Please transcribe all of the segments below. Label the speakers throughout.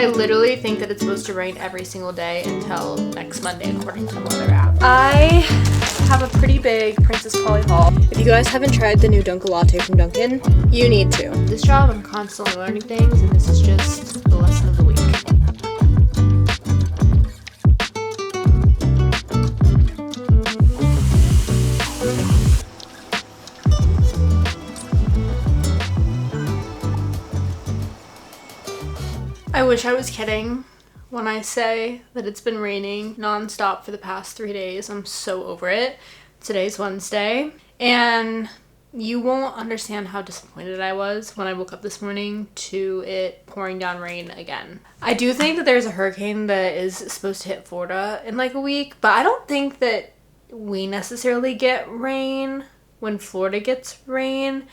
Speaker 1: I literally think that it's supposed to rain every single day until next Monday, according to the weather app. I have a pretty big Princess Polly haul. If you guys haven't tried the new Dunkalatte from Dunkin, you need to. This job, I'm constantly learning things, and this is just the lesson of the week. I wish I was kidding when I say that it's been raining nonstop for the past 3 days. I'm so over it. Today's Wednesday, and you won't understand how disappointed I was when I woke up this morning to it pouring down rain again. I do think that there's a hurricane that is supposed to hit Florida in like a week, but I don't think that we necessarily get rain when Florida gets rain,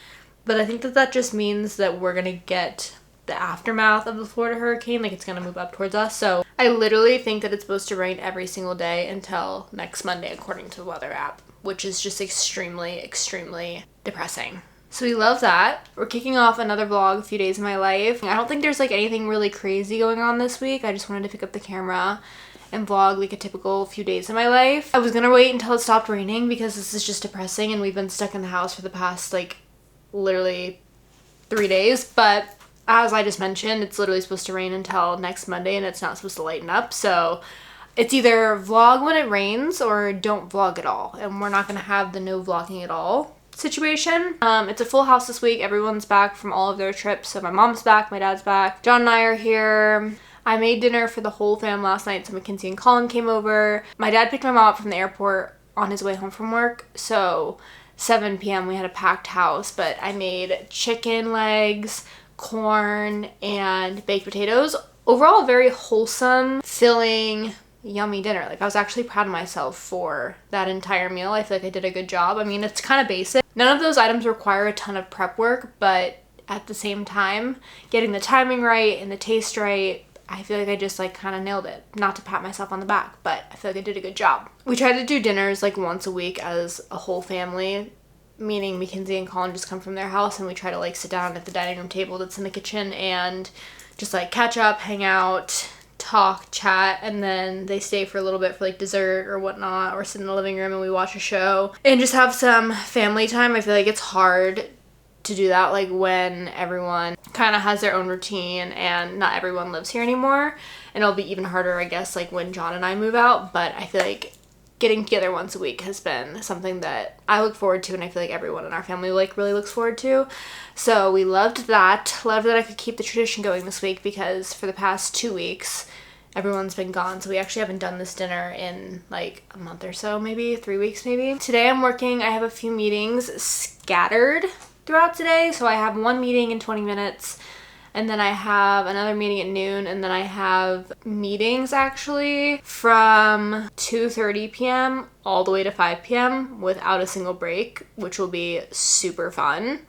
Speaker 1: but I think that that just means that we're gonna get the aftermath of the Florida hurricane, like it's gonna move up towards us. So I literally think that it's supposed to rain every single day until next Monday, according to the weather app, which is just extremely depressing. So we love that. We're kicking off another vlog, a few days in my life. I don't think there's like anything really crazy going on this week. I just wanted to pick up the camera and vlog like a typical few days in my life. I was gonna wait until it stopped raining because this is just depressing and we've been stuck in the house for the past like literally 3 days, but as I just mentioned, it's literally supposed to rain until next Monday and it's not supposed to lighten up. So it's either vlog when it rains or don't vlog at all. And we're not going to have the no vlogging at all situation. It's a full house this week. Everyone's back from all of their trips. So my mom's back, my dad's back. John and I are here. I made dinner for the whole fam last night. So Mackenzie and Colin came over. My dad picked my mom up from the airport on his way home from work. So 7 p.m. we had a packed house. But I made chicken legs, corn, and baked potatoes. Overall, a very wholesome, filling, yummy dinner. Like, I was actually proud of myself for that entire meal. I feel like I did a good job. I mean, it's kind of basic. None of those items require a ton of prep work, but at the same time, getting the timing right and the taste right, I feel like I just like kind of nailed it. Not to pat myself on the back, but I feel like I did a good job. We try to do dinners like once a week as a whole family, meaning Mackenzie and Colin just come from their house and we try to like sit down at the dining room table that's in the kitchen and just like catch up, hang out, talk, chat, and then they stay for a little bit for like dessert or whatnot, or sit in the living room and we watch a show and just have some family time. I feel like it's hard to do that like when everyone kind of has their own routine and not everyone lives here anymore, and it'll be even harder I guess like when John and I move out. But I feel like getting together once a week has been something that I look forward to, and I feel like everyone in our family like really looks forward to. So we loved that. Loved that I could keep the tradition going this week because for the past 2 weeks everyone's been gone, so we actually haven't done this dinner in like a month or so, maybe 3 weeks maybe. Today I'm working. I have a few meetings scattered throughout today. So I have one meeting in 20 minutes, and then I have another meeting at noon, and then I have meetings actually from 2:30 p.m. all the way to 5 p.m. without a single break, which will be super fun.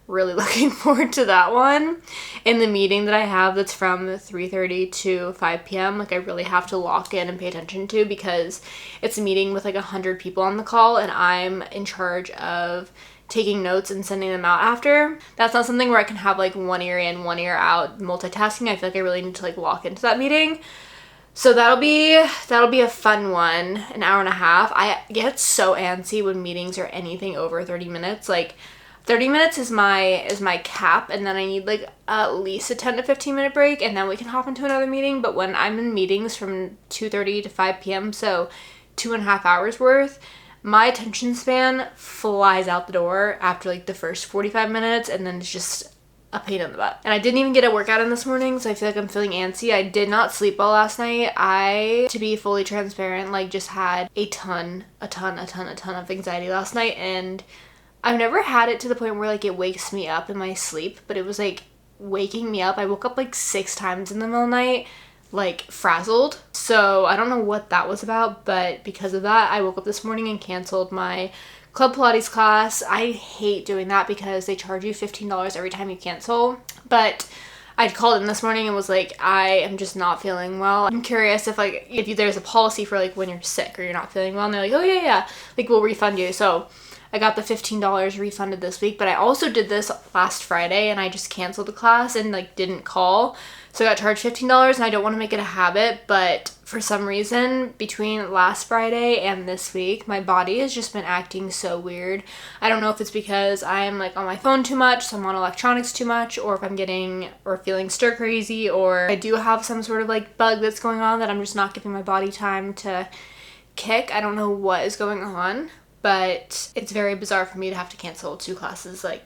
Speaker 1: Really looking forward to that one. And the meeting that I have that's from 3:30 to 5 p.m. like I really have to lock in and pay attention to because it's a meeting with like 100 people on the call and I'm in charge of taking notes and sending them out after. That's not something where I can have like one ear in, one ear out multitasking. I feel like I really need to like lock into that meeting. So that'll be a fun one, an hour and a half. I get so antsy when meetings are anything over 30 minutes. Like 30 minutes is my cap, and then I need like at least a 10 to 15 minute break, and then we can hop into another meeting. But when I'm in meetings from 2:30 to 5 p.m., so 2.5 hours worth, my attention span flies out the door after like the first 45 minutes, and then it's just a pain in the butt. And I didn't even get a workout in this morning, so I feel like I'm feeling antsy. I did not sleep well last night. I, to be fully transparent, like just had a ton of anxiety last night, and I've never had it to the point where like it wakes me up in my sleep, but it was like waking me up. I woke up like 6 times in the middle of the night, like frazzled. So I don't know what that was about, but because of that, I woke up this morning and canceled my Club Pilates class. I hate doing that because they charge you $15 every time you cancel. But I called in this morning and was like, I am just not feeling well. I'm curious if there's a policy for like when you're sick or you're not feeling well, and they're like, oh yeah, like we'll refund you. So I got the $15 refunded this week, but I also did this last Friday and I just canceled the class and like didn't call. So I got charged $15 and I don't want to make it a habit, but for some reason between last Friday and this week, my body has just been acting so weird. I don't know if it's because I'm like on my phone too much, so I'm on electronics too much, or if I'm getting or feeling stir crazy, or I do have some sort of like bug that's going on that I'm just not giving my body time to kick. I don't know what is going on, but it's very bizarre for me to have to cancel 2 classes, like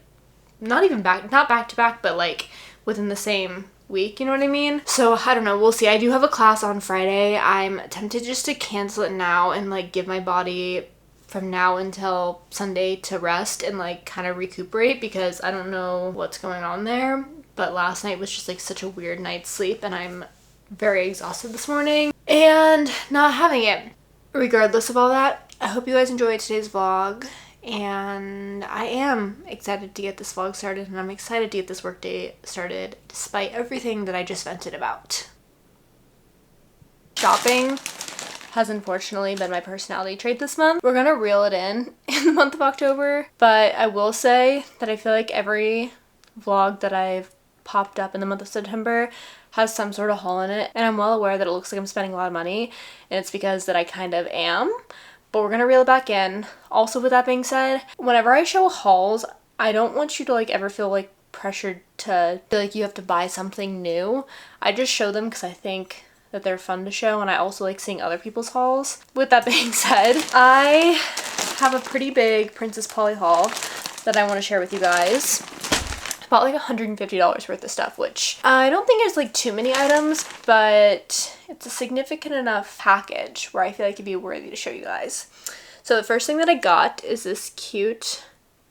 Speaker 1: not back to back, but like within the same week, you know what I mean? So I don't know, we'll see. I do have a class on Friday. I'm tempted just to cancel it now and like give my body from now until Sunday to rest and like kind of recuperate, because I don't know what's going on there. But last night was just like such a weird night's sleep and I'm very exhausted this morning and not having it. Regardless of all that, I hope you guys enjoyed today's vlog. And I am excited to get this vlog started, and I'm excited to get this workday started despite everything that I just vented about. Shopping has unfortunately been my personality trait this month. We're gonna reel it in the month of October, but I will say that I feel like every vlog that I've popped up in the month of September has some sort of haul in it, and I'm well aware that it looks like I'm spending a lot of money, and it's because that I kind of am. But we're gonna reel it back in. Also, with that being said, whenever I show hauls, I don't want you to like ever feel like pressured to feel like you have to buy something new. I just show them because I think that they're fun to show, and I also like seeing other people's hauls. With that being said, I have a pretty big Princess Polly haul that I want to share with you guys. I bought like $150 worth of stuff, which I don't think is like too many items, but it's a significant enough package where I feel like it'd be worthy to show you guys. So the first thing that I got is this cute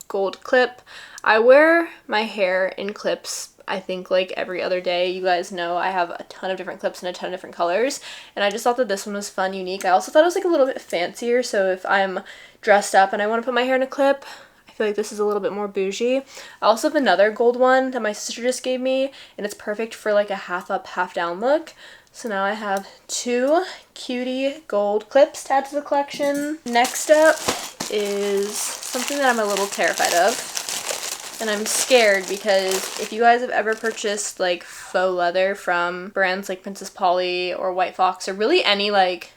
Speaker 1: gold clip. I wear my hair in clips, I think, like every other day. You guys know I have a ton of different clips in a ton of different colors, and I just thought that this one was fun, unique. I also thought it was like a little bit fancier, so if I'm dressed up and I want to put my hair in a clip, I feel like this is a little bit more bougie. I also have another gold one that my sister just gave me, and it's perfect for like a half up, half down look. So now I have 2 cutie gold clips to add to the collection. Next up is something that I'm a little terrified of, and I'm scared because if you guys have ever purchased like faux leather from brands like Princess Polly or White Fox, or really any like,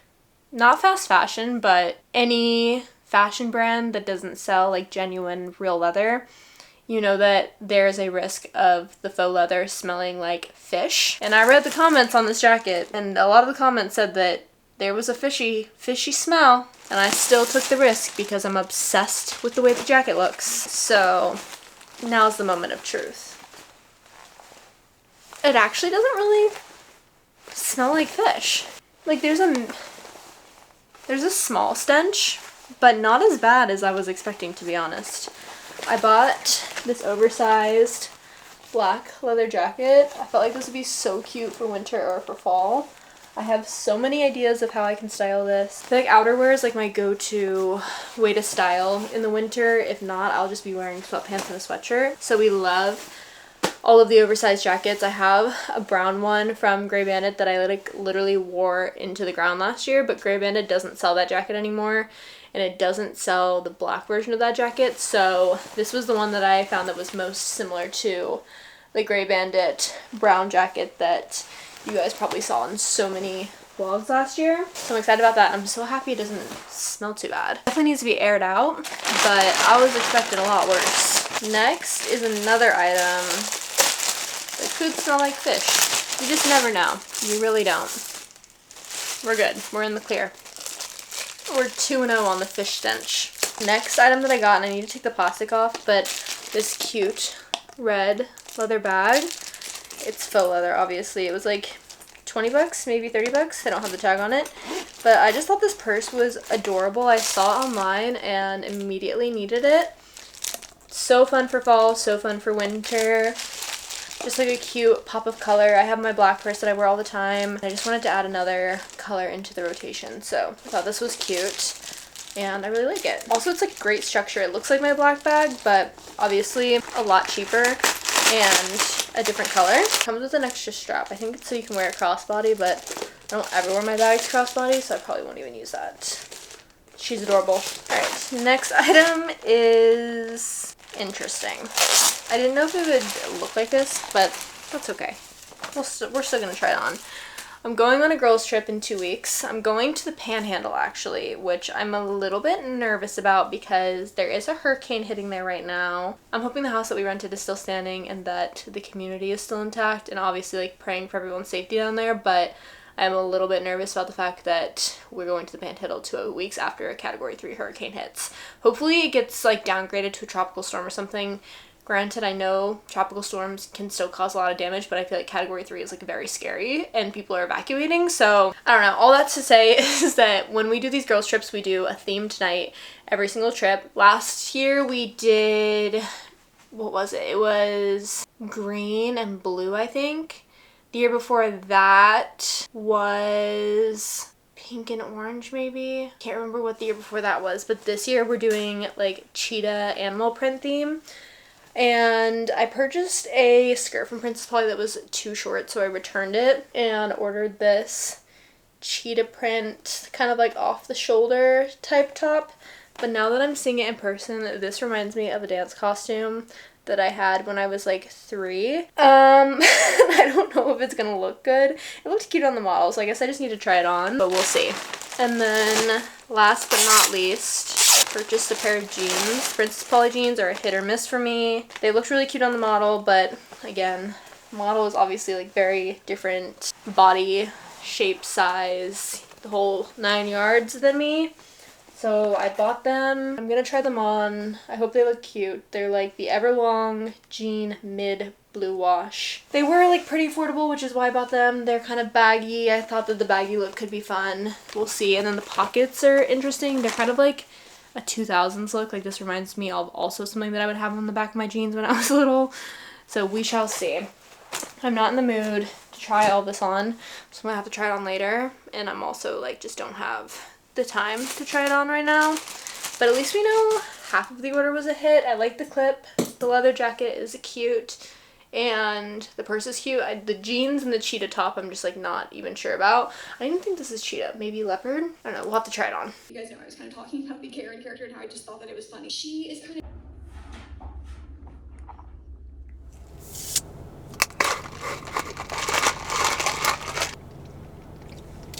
Speaker 1: not fast fashion, but any fashion brand that doesn't sell like genuine real leather, you know that there's a risk of the faux leather smelling like fish. And I read the comments on this jacket, and a lot of the comments said that there was a fishy smell, and I still took the risk because I'm obsessed with the way the jacket looks. So now's the moment of truth. It actually doesn't really smell like fish. Like there's a small stench, but not as bad as I was expecting, to be honest. I bought this oversized black leather jacket. I felt like this would be so cute for winter or for fall. I have so many ideas of how I can style this. I feel like outerwear is like my go-to way to style in the winter. If not, I'll just be wearing sweatpants and a sweatshirt. So we love all of the oversized jackets. I have a brown one from Grey Bandit that I like literally wore into the ground last year, but Grey Bandit doesn't sell that jacket anymore, and it doesn't sell the black version of that jacket. So this was the one that I found that was most similar to the Grey Bandit brown jacket that you guys probably saw in so many vlogs last year. So I'm excited about that. I'm so happy it doesn't smell too bad. Definitely needs to be aired out, but I was expecting a lot worse. Next is another item that could smell like fish. You just never know. You really don't. We're good. We're in the clear. We're 2-0 on the fish stench. Next item that I got, and I need to take the plastic off, but this cute red leather bag. It's faux leather, obviously. It was like 20 bucks, maybe 30 bucks. I don't have the tag on it. But I just thought this purse was adorable. I saw it online and immediately needed it. So fun for fall, so fun for winter. Just like a cute pop of color. I have my black purse that I wear all the time. I just wanted to add another color into the rotation. So I thought this was cute, and I really like it. Also, it's like great structure. It looks like my black bag, but obviously a lot cheaper and a different color. Comes with an extra strap. I think it's so you can wear it crossbody, but I don't ever wear my bags crossbody, so I probably won't even use that. She's adorable. Alright, next item is interesting. I didn't know if it would look like this, but that's okay. We're still gonna try it on. I'm going on a girls trip in 2 weeks. I'm going to the Panhandle actually, which I'm a little bit nervous about because there is a hurricane hitting there right now. I'm hoping the house that we rented is still standing and that the community is still intact, and obviously like praying for everyone's safety down there, but I'm a little bit nervous about the fact that we're going to the Panhandle 2 weeks after a Category 3 hurricane hits. Hopefully it gets like downgraded to a tropical storm or something. Granted, I know tropical storms can still cause a lot of damage, but I feel like Category 3 is like very scary and people are evacuating. So I don't know. All that to say is that when we do these girls trips, we do a themed night every single trip. Last year we did, what was it? It was green and blue, I think. The year before that was pink and orange, maybe. Can't remember what the year before that was, but this year we're doing like cheetah animal print theme. And I purchased a skirt from Princess Polly that was too short, so I returned it and ordered this cheetah print, kind of like off the shoulder type top. But now that I'm seeing it in person, this reminds me of a dance costume that I had when I was like 3. I don't know if it's gonna look good. It looked cute on the model, so I guess I just need to try it on, but we'll see. And then last but not least, purchased a pair of jeans. Princess Polly jeans are a hit or miss for me. They looked really cute on the model, but again, model is obviously like very different body, shape, size, the whole 9 yards than me. So I bought them. I'm gonna try them on. I hope they look cute. They're like the Everlong jean mid blue wash. They were like pretty affordable, which is why I bought them. They're kind of baggy. I thought that the baggy look could be fun. We'll see. And then the pockets are interesting. They're kind of like a 2000s look. Like this reminds me of also something that I would have on the back of my jeans when I was little. So we shall see. I'm not in the mood to try all this on, so I'm gonna have to try it on later. And I'm also like just don't have the time to try it on right now, but at least we know half of the order was a hit. I like the clip, the leather jacket is cute, and the purse is cute. The jeans and the cheetah top I'm just like not even sure about. I don't even think this is cheetah, maybe leopard. I don't know, we'll have to try it on.
Speaker 2: You guys know I was kind of talking about the Karen character and how I just thought that it was funny. She is kind of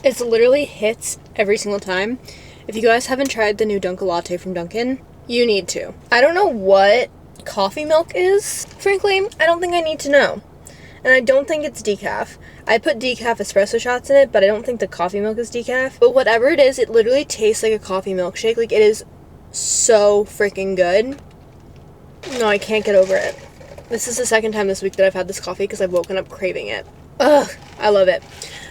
Speaker 1: It's literally hits every single time. If you guys haven't tried the new Dunkalatte from Dunkin, you need to. I don't know what coffee milk is, frankly. I don't think I need to know. And I don't think it's decaf. I put decaf espresso shots in it, but I don't think the coffee milk is decaf. But whatever it is, it literally tastes like a coffee milkshake. Like, it is so freaking good. No, I can't get over it. This is the second time this week that I've had this coffee because I've woken up craving it. Ugh, I love it.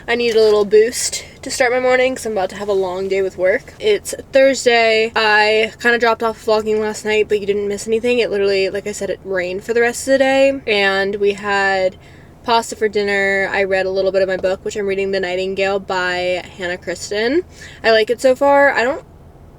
Speaker 1: I need a little boost to start my morning because I'm about to have a long day with work. It's Thursday. I kind of dropped off vlogging last night, but you didn't miss anything. It literally, like I said, it rained for the rest of the day. And we had pasta for dinner. I read a little bit of my book, which I'm reading, The Nightingale by Kristin Hannah. I like it so far. I don't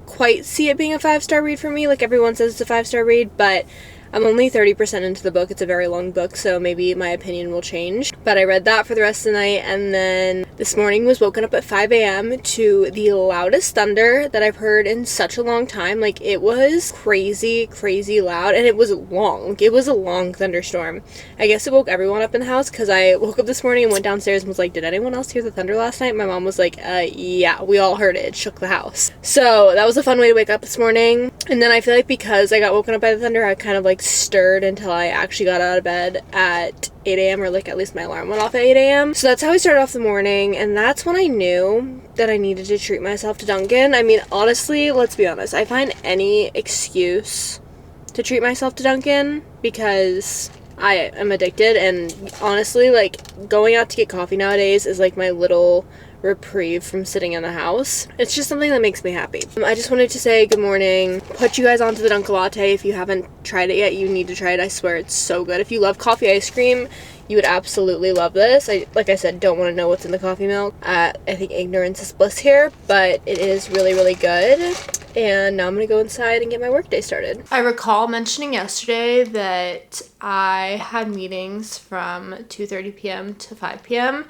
Speaker 1: quite see it being a 5-star read for me. Like everyone says it's a 5-star read, but I'm only 30% into the book. It's a very long book, so maybe my opinion will change. But I read that for the rest of the night, and then this morning was woken up at 5 a.m. to the loudest thunder that I've heard in such a long time. Like, it was crazy, crazy loud, and it was long. Like, it was a long thunderstorm. I guess it woke everyone up in the house, because I woke up this morning and went downstairs and was like, did anyone else hear the thunder last night? My mom was like, yeah, we all heard it. It shook the house. So that was a fun way to wake up this morning. And then I feel like because I got woken up by the thunder, I kind of like stirred until I actually got out of bed at 8 a.m. or like at least my alarm went off at 8 a.m. So that's how I started off the morning, and that's when I knew that I needed to treat myself to Dunkin. I mean, honestly, let's be honest, I find any excuse to treat myself to Dunkin because I am addicted, and honestly, like, going out to get coffee nowadays is like my little reprieve from sitting in the house. It's just something that makes me happy. I just wanted to say good morning, put you guys onto the Dunkalatte. If you haven't tried it yet, you need to try it. I swear it's so good. If you love coffee ice cream, you would absolutely love this. Like I said, don't want to know what's in the coffee milk. I think ignorance is bliss here, but it is really, really good. And now I'm gonna go inside and get my workday started. I recall mentioning yesterday that I had meetings from 2:30 p.m. to 5 p.m.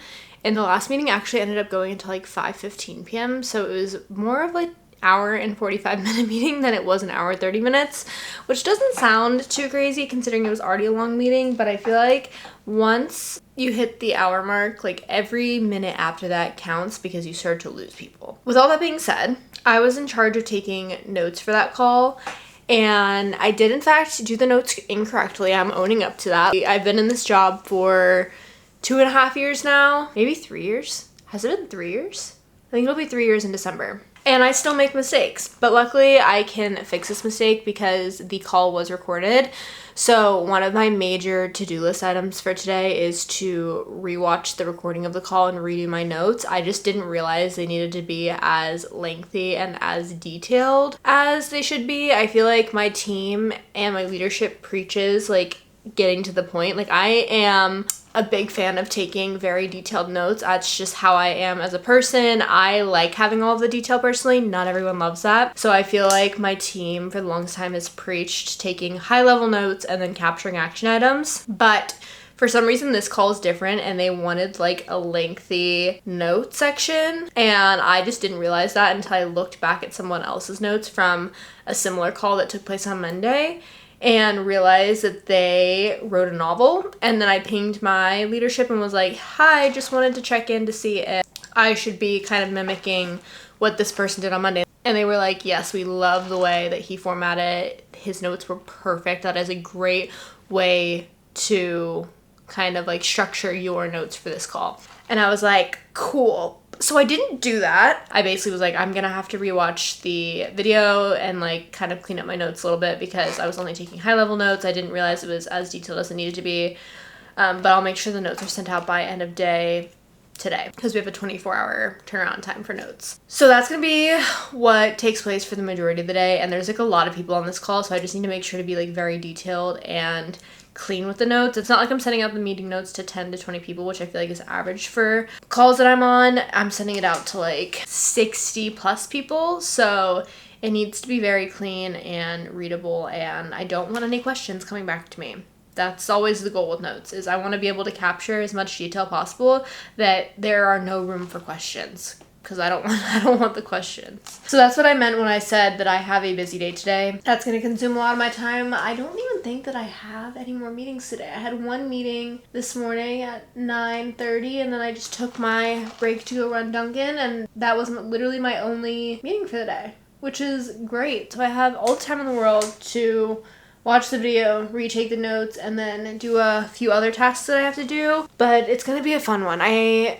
Speaker 1: and the last meeting actually ended up going until like 5:15 p.m. So it was more of like hour and 45-minute meeting than it was an hour 30 minutes, which doesn't sound too crazy considering it was already a long meeting, but I feel like once you hit the hour mark, like every minute after that counts because you start to lose people. With all that being said, I was in charge of taking notes for that call, and I did in fact do the notes incorrectly. I'm owning up to that. I've been in this job for 2.5 years now, maybe 3 years. Has it been 3 years? I think it'll be 3 years in December. And I still make mistakes, but luckily I can fix this mistake because the call was recorded. So one of my major to-do list items for today is to rewatch the recording of the call and redo my notes. I just didn't realize they needed to be as lengthy and as detailed as they should be. I feel like my team and my leadership preaches like getting to the point. Like I am a big fan of taking very detailed notes. That's just how I am as a person. I like having all of the detail personally. Not everyone loves that. So I feel like my team for the longest time has preached taking high level notes and then capturing action items. But for some reason this call is different and they wanted like a lengthy note section, and I just didn't realize that until I looked back at someone else's notes from a similar call that took place on Monday and realized that they wrote a novel. And then I pinged my leadership and was like, hi, just wanted to check in to see if I should be kind of mimicking what this person did on Monday. And they were like, yes, we love the way that he formatted. His notes were perfect. That is a great way to kind of like structure your notes for this call. And I was like, cool. So I didn't do that. I basically was like, I'm gonna have to rewatch the video and like kind of clean up my notes a little bit because I was only taking high level notes. I didn't realize it was as detailed as it needed to be. But I'll make sure the notes are sent out by end of day today because we have a 24-hour turnaround time for notes. So that's gonna be what takes place for the majority of the day. And there's like a lot of people on this call, so I just need to make sure to be like very detailed and clean with the notes. It's not like I'm sending out the meeting notes to 10 to 20 people, which I feel like is average for calls that I'm on. I'm sending it out to like 60 plus people. So it needs to be very clean and readable, and I don't want any questions coming back to me. That's always the goal with notes, is I want to be able to capture as much detail possible that there are no room for questions, because I don't want the questions. So that's what I meant when I said that I have a busy day today. That's going to consume a lot of my time. I don't even think that I have any more meetings today. I had one meeting this morning at 9:30, and then I just took my break to go run Dunkin, and that was literally my only meeting for the day, which is great. So I have all the time in the world to watch the video, retake the notes, and then do a few other tasks that I have to do. But it's going to be a fun one. I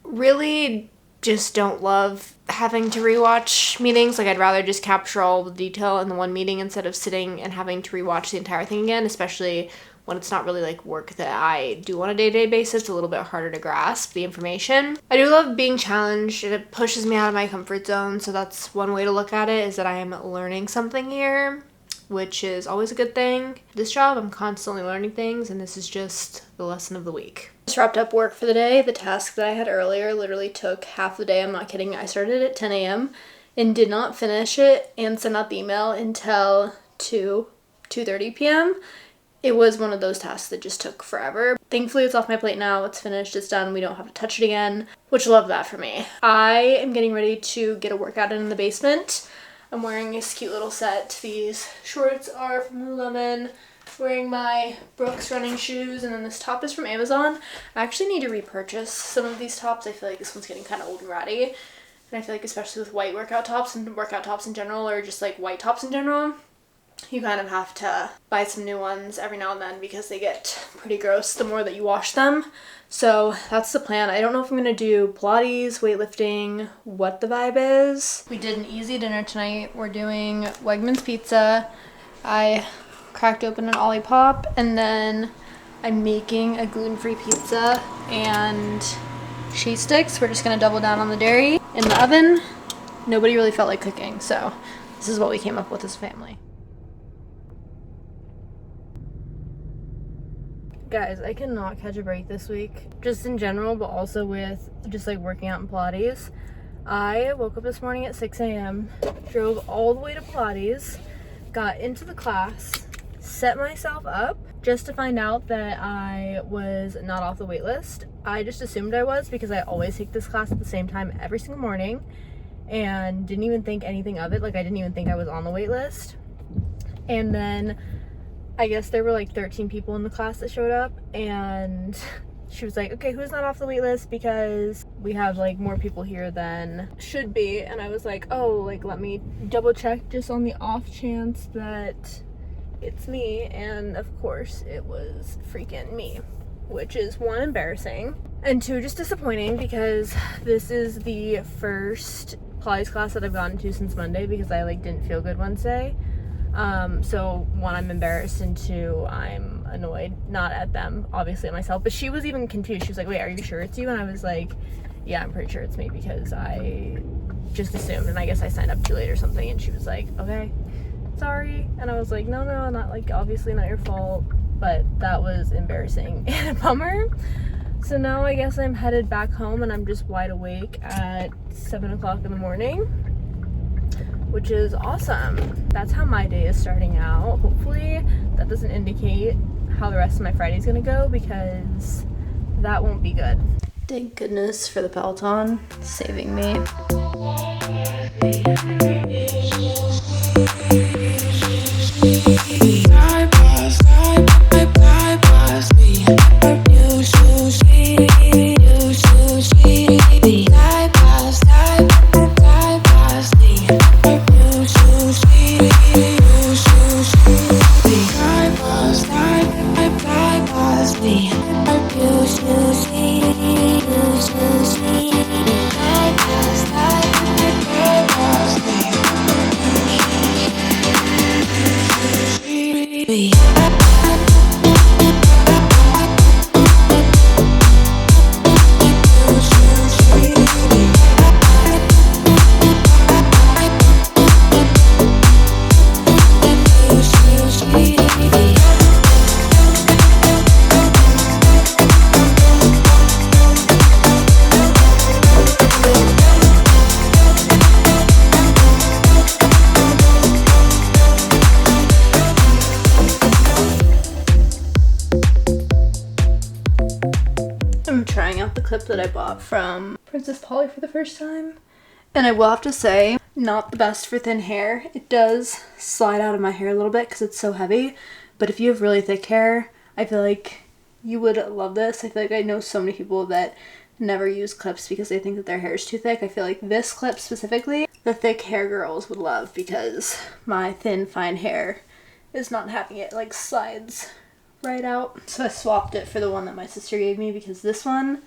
Speaker 1: really just don't love having to rewatch meetings. Like I'd rather just capture all the detail in the one meeting instead of sitting and having to rewatch the entire thing again, especially when it's not really like work that I do on a day-to-day basis. It's a little bit harder to grasp the information. I do love being challenged, and it pushes me out of my comfort zone. So that's one way to look at it, is that I am learning something here, which is always a good thing. This job, I'm constantly learning things, and this is just the lesson of the week. Just wrapped up work for the day. The task that I had earlier literally took half the day. I'm not kidding. I started at 10 a.m. and did not finish it and send out the email until 2:30 p.m. It was one of those tasks that just took forever. Thankfully, it's off my plate now. It's finished. It's done. We don't have to touch it again, which love that for me. I am getting ready to get a workout in the basement. I'm wearing this cute little set. These shorts are from Lululemon. Wearing my Brooks running shoes, and then this top is from Amazon. I actually need to repurchase some of these tops. I feel like this one's getting kind of old and ratty. And I feel like especially with white workout tops and workout tops in general, or just like white tops in general, you kind of have to buy some new ones every now and then because they get pretty gross the more that you wash them. So that's the plan. I don't know if I'm going to do Pilates, weightlifting, what the vibe is. We did an easy dinner tonight. We're doing Wegmans pizza. I cracked open an Olipop, and then I'm making a gluten-free pizza and cheese sticks. We're just going to double down on the dairy in the oven. Nobody really felt like cooking, so this is what we came up with as a family. Guys, I cannot catch a break this week, just in general, but also with just like working out in Pilates. I woke up this morning at 6 a.m., drove all the way to Pilates, got into the class, set myself up just to find out that I was not off the wait list. I just assumed I was because I always take this class at the same time every single morning. and didn't even think anything of it. Like, I didn't even think I was on the wait list. And then I guess there were like 13 people in the class that showed up, and she was like, okay, who's not off the wait list, because we have like more people here than should be. And I was like, oh, like, let me double check just on the off chance that it's me. And of course it was freaking me, which is 1, embarrassing, and 2, just disappointing, because this is the first Pilates class that I've gone to since Monday, because I like didn't feel good Wednesday. So 1, I'm embarrassed, and 2, I'm annoyed, not at them, obviously at myself. But she was even confused. She was like, wait, are you sure it's you? And I was like, yeah, I'm pretty sure it's me, because I just assumed, and I guess I signed up too late or something. And she was like, okay, sorry. And I was like, no, not like, obviously not your fault. But that was embarrassing and a bummer. So now I guess I'm headed back home, and I'm just wide awake at 7 o'clock in the morning, which is awesome. That's how my day is starting out. Hopefully that doesn't indicate how the rest of my Friday is gonna go, because that won't be good. Thank goodness for the Peloton saving me. I'm trying out the clip that I bought from Princess Polly for the first time, and I will have to say, not the best for thin hair. It does slide out of my hair a little bit because it's so heavy, but if you have really thick hair, I feel like you would love this. I feel like I know so many people that never use clips because they think that their hair is too thick. I feel like this clip specifically, the thick hair girls would love, because my thin, fine hair is not having it. Like, slides right out. So I swapped it for the one that my sister gave me, because this one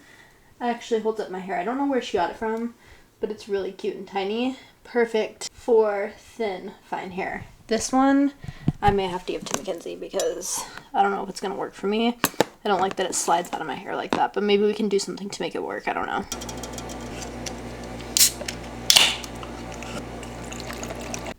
Speaker 1: actually holds up my hair. I don't know where she got it from, but it's really cute and tiny. Perfect for thin, fine hair. This one I may have to give to Mackenzie, because I don't know if it's gonna work for me. I don't like that it slides out of my hair like that, but maybe we can do something to make it work. I don't know.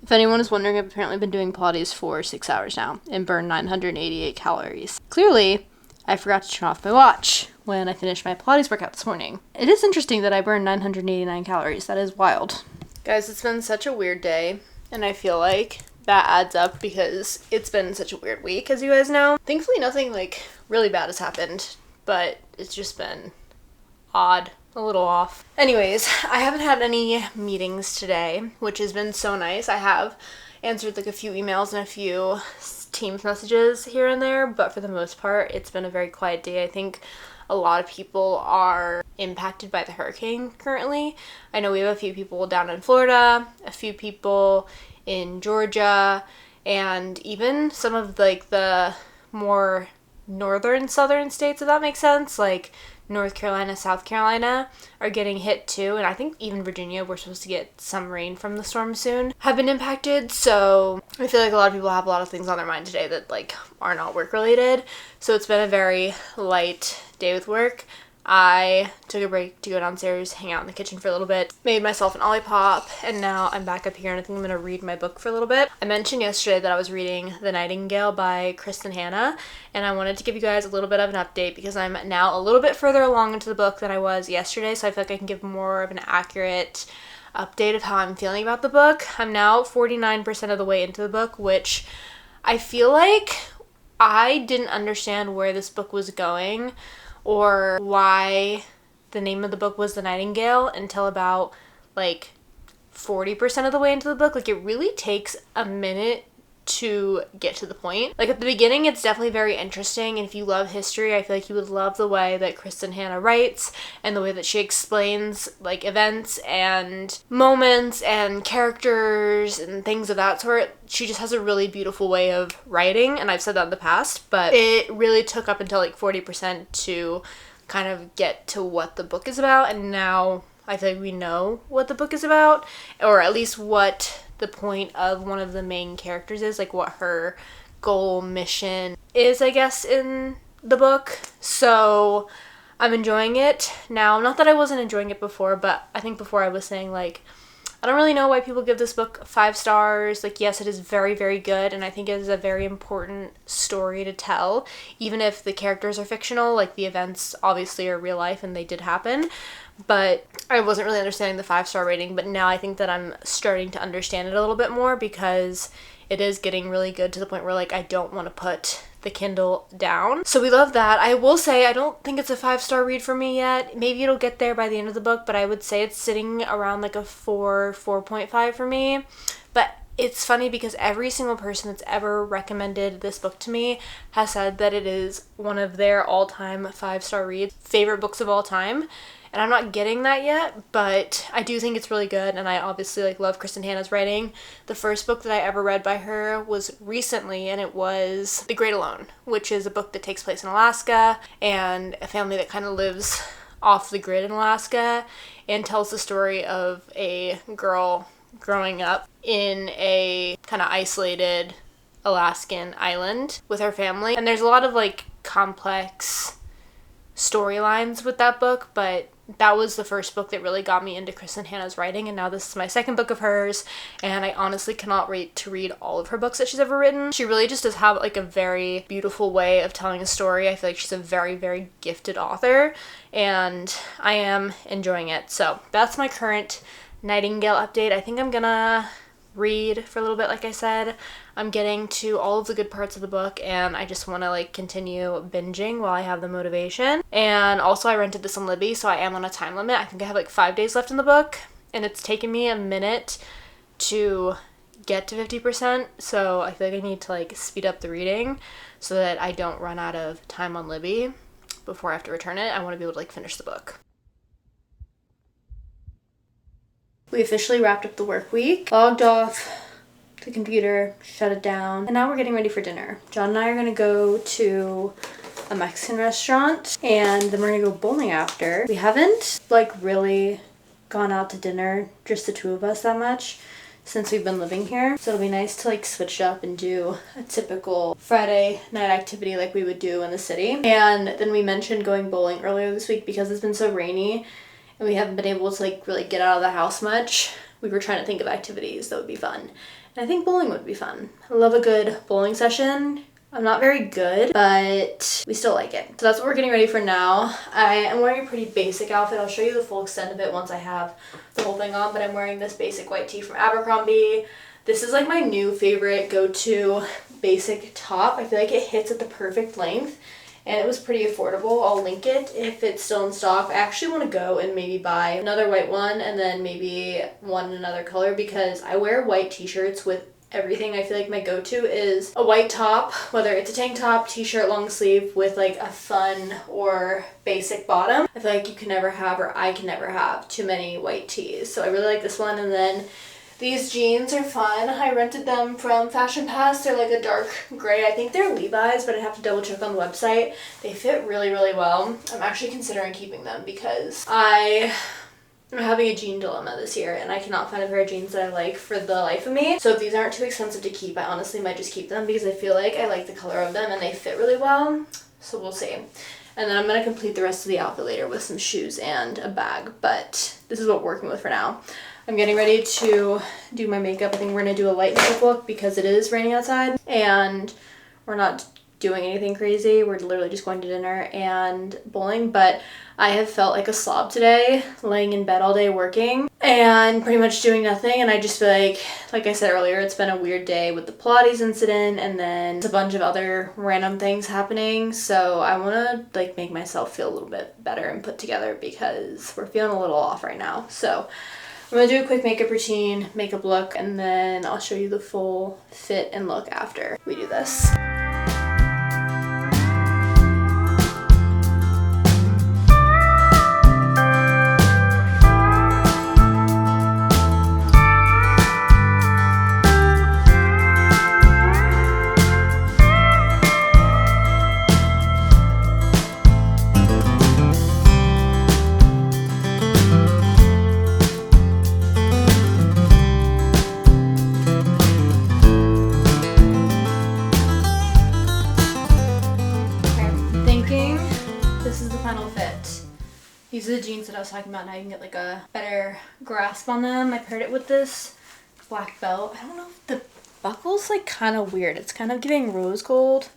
Speaker 1: If anyone is wondering, I've apparently been doing Pilates for 6 hours now and burned 988 calories. Clearly, I forgot to turn off my watch when I finished my Pilates workout this morning. It is interesting that I burned 989 calories. That is wild. Guys, it's been such a weird day, and I feel like that adds up because it's been such a weird week, as you guys know. Thankfully, nothing like really bad has happened, but it's just been odd. A little off. Anyways, I haven't had any meetings today, which has been so nice. I have answered like a few emails and a few Teams messages here and there, but for the most part, it's been a very quiet day. I think a lot of people are impacted by the hurricane currently. I know we have a few people down in Florida, a few people in Georgia, and even some of like the more northern southern states, if that makes sense, like North Carolina, South Carolina are getting hit too, and I think even Virginia, we're supposed to get some rain from the storm soon, have been impacted. So I feel like a lot of people have a lot of things on their mind today that like are not work related. So it's been a very light day with work. I took a break to go downstairs, hang out in the kitchen for a little bit, made myself an Olipop, and now I'm back up here and I think I'm going to read my book for a little bit. I mentioned yesterday that I was reading The Nightingale by Kristin Hannah, and I wanted to give you guys a little bit of an update because I'm now a little bit further along into the book than I was yesterday, so I feel like I can give more of an accurate update of how I'm feeling about the book. I'm now 49% of the way into the book, which I feel like I didn't understand where this book was going or why the name of the book was The Nightingale until about like 40% of the way into the book. Like, it really takes a minute to get to the point. Like, at the beginning, it's definitely very interesting, and if you love history, I feel like you would love the way that Kristin Hannah writes and the way that she explains, like, events and moments and characters and things of that sort. She just has a really beautiful way of writing, and I've said that in the past, but it really took up until, like, 40% to kind of get to what the book is about, and now I feel like we know what the book is about, or at least what the point of one of the main characters is, like what her goal, mission is, I guess, in the book. So I'm enjoying it now. Not that I wasn't enjoying it before, but I think before I was saying, like, I don't really know why people give this book 5 stars. Like, yes, it is very, very good, and I think it is a very important story to tell, even if the characters are fictional. Like, the events obviously are real life and they did happen, but I wasn't really understanding the 5-star rating, but now I think that I'm starting to understand it a little bit more, because it is getting really good to the point where, like, I don't want to put the Kindle down. So we love that. I will say I don't think it's a 5-star read for me yet. Maybe it'll get there by the end of the book, but I would say it's sitting around like a 4.5 for me. But it's funny because every single person that's ever recommended this book to me has said that it is one of their all-time 5-star reads, favorite books of all time. And I'm not getting that yet, but I do think it's really good, and I obviously, like, love Kristin Hannah's writing. The first book that I ever read by her was recently, and it was The Great Alone, which is a book that takes place in Alaska, and a family that kind of lives off the grid in Alaska, and tells the story of a girl growing up in a kind of isolated Alaskan island with her family. And there's a lot of, like, complex storylines with that book, but that was the first book that really got me into Kristin Hannah's writing, and now this is my second book of hers, and I honestly cannot wait to read all of her books that she's ever written. She really just does have, like, a very beautiful way of telling a story. I feel like she's a very, very gifted author, and I am enjoying it. So that's my current Nightingale update. I think I'm gonna read for a little bit, like I said. I'm getting to all of the good parts of the book, and I just want to, like, continue binging while I have the motivation. And also I rented this on Libby, so I am on a time limit. I think I have like 5 days left in the book, and it's taken me a minute to get to 50%, so I feel like I need to, like, speed up the reading so that I don't run out of time on Libby before I have to return it. I want to be able to, like, finish the book. We officially wrapped up the work week, logged off the computer, shut it down, and now we're getting ready for dinner. John and I are gonna go to a Mexican restaurant, and then we're gonna go bowling after. We haven't, like, really gone out to dinner, just the two of us, that much since we've been living here, so it'll be nice to, like, switch it up and do a typical Friday night activity like we would do in the city. And then we mentioned going bowling earlier this week because it's been so rainy and we haven't been able to, like, really get out of the house much. We were trying to think of activities that would be fun, and I think bowling would be fun. I love a good bowling session. I'm not very good, but we still like it. So that's what we're getting ready for now. I am wearing a pretty basic outfit. I'll show you the full extent of it once I have the whole thing on, but I'm wearing this basic white tee from Abercrombie. This is, like, my new favorite go-to basic top. I feel like it hits at the perfect length, and it was pretty affordable. I'll link it if it's still in stock. I actually want to go and maybe buy another white one and then maybe one in another color, because I wear white t-shirts with everything. I feel like my go-to is a white top, whether it's a tank top, t-shirt, long sleeve, with, like, a fun or basic bottom. I feel like you can never have, or I can never have, too many white tees. So I really like this one. And then these jeans are fun. I rented them from Fashion Pass. They're like a dark gray. I think they're Levi's, but I'd have to double check on the website. They fit really, really well. I'm actually considering keeping them because I'm having a jean dilemma this year, and I cannot find a pair of jeans that I like for the life of me. So if these aren't too expensive to keep, I honestly might just keep them because I feel like I like the color of them and they fit really well. So we'll see. And then I'm going to complete the rest of the outfit later with some shoes and a bag, but this is what we're working with for now. I'm getting ready to do my makeup. I think we're going to do a light makeup look because it is raining outside, and we're not doing anything crazy. We're literally just going to dinner and bowling, but I have felt like a slob today, laying in bed all day working and pretty much doing nothing. And I just feel like I said earlier, it's been a weird day with the Pilates incident and then a bunch of other random things happening. So I want to, like, make myself feel a little bit better and put together because we're feeling a little off right now. So I'm gonna do a quick makeup routine, makeup look, and then I'll show you the full fit and look after we do this. This is the final fit. These are the jeans that I was talking about. Now you can get like a better grasp on them. I paired it with this black belt. I don't know if the buckle's like kind of weird. It's kind of giving rose gold,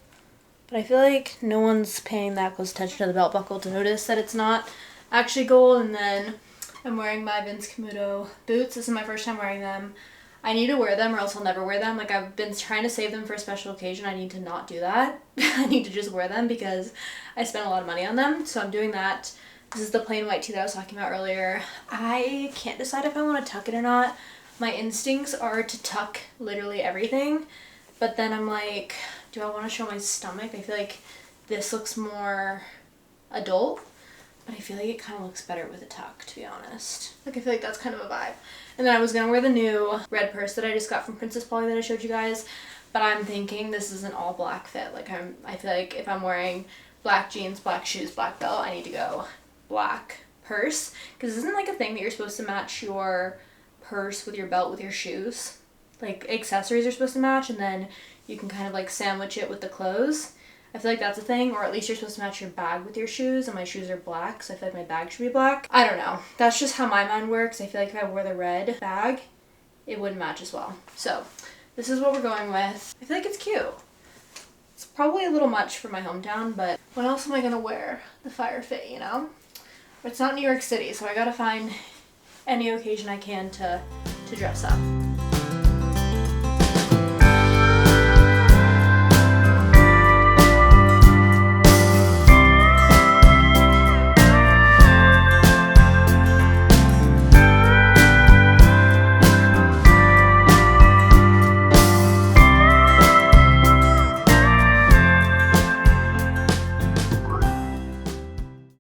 Speaker 1: but I feel like no one's paying that close attention to the belt buckle to notice that it's not actually gold. And then I'm wearing my Vince Camuto boots. This is my first time wearing them. I need to wear them or else I'll never wear them. Like, I've been trying to save them for a special occasion. I need to not do that. I need to just wear them because I spent a lot of money on them. So I'm doing that. This is the plain white tee that I was talking about earlier. I can't decide if I want to tuck it or not. My instincts are to tuck literally everything. But then I'm like, do I want to show my stomach? I feel like this looks more adult. But I feel like it kind of looks better with a tuck, to be honest. Like, I feel like that's kind of a vibe. And then I was going to wear the new red purse that I just got from Princess Polly that I showed you guys. But I'm thinking this is an all black fit. Like, I feel like if I'm wearing black jeans, black shoes, black belt, I need to go black purse. Because isn't like a thing that you're supposed to match your purse with your belt with your shoes? Like, accessories are supposed to match, and then you can kind of like sandwich it with the clothes. I feel like that's a thing, or at least you're supposed to match your bag with your shoes, and my shoes are black, so I feel like my bag should be black. I don't know. That's just how my mind works. I feel like if I wore the red bag, it wouldn't match as well. So, this is what we're going with. I feel like it's cute. It's probably a little much for my hometown, but what else am I gonna wear? The fire fit, you know? But it's not New York City, so I gotta find any occasion I can to dress up.